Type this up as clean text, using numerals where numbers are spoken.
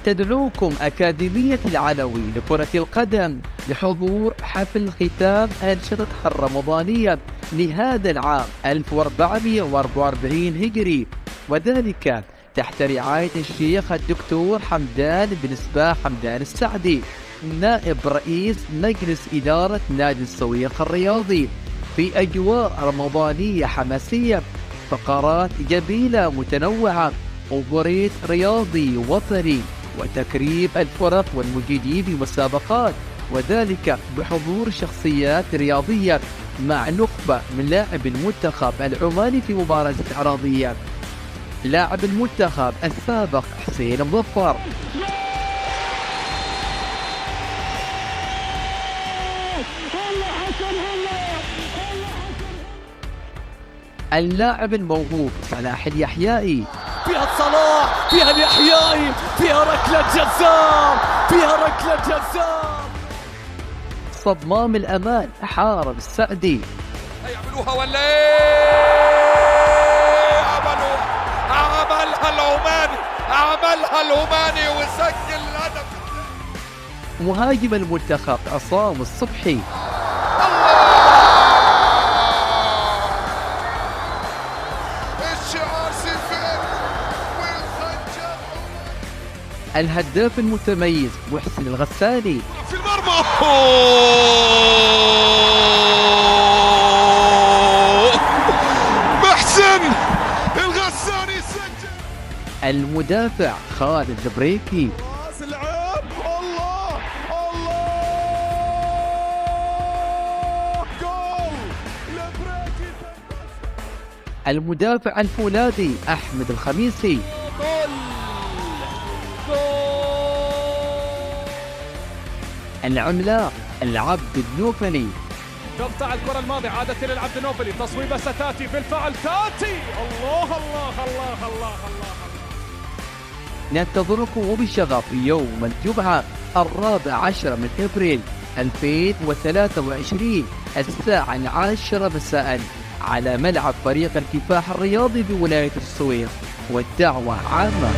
تدعوكم أكاديمية العلوي لكرة القدم لحضور حفل ختام أنشطتها الرمضانية لهذا العام 1444 هجري، وذلك تحت رعاية الشيخ الدكتور حمدان بن سباح حمدان السعدي نائب رئيس مجلس إدارة نادي السويق الرياضي، في أجواء رمضانية حماسية، فقرات جميلة متنوعة، وبريد رياضي وطني، وتكريم الفرق والمجيدين بمسابقات، وذلك بحضور شخصيات رياضية مع نخبة من لاعب المنتخب العماني في مباراة عراضية، لاعب المنتخب السابق حسين مظفر، اللاعب الموهوب صلاح اليحيائي، فيها صلاح، فيها اليحيائي، فيها ركلة جزام، فيها ركلة جزام، صمام الأمان حارب السعدي، يعملوها ولا ايه؟ عملها العماني وسجل الهدف. مهاجم المنتخب عصام الصبحي، الشعار سيفين والخنجر. الهداف المتميز محسن الغساني، في المرمى محسن الغساني سجل. المدافع خالد البريكي، العاب الله جول البريكي. المدافع الفولاذي أحمد الخميسي، العملاق العبد النوفلي، تقطع الكرة الماضية، عادت إلى العبد النوفلي، تصويبة ستاتي بالفعل تاتي. الله الله الله الله الله. ننتظركم وبشغف يوم الجمعة 14 من أبريل 2023 الساعة 10 مساء على ملعب فريق الكفاح الرياضي بولاية السويق، والدعوة عامة.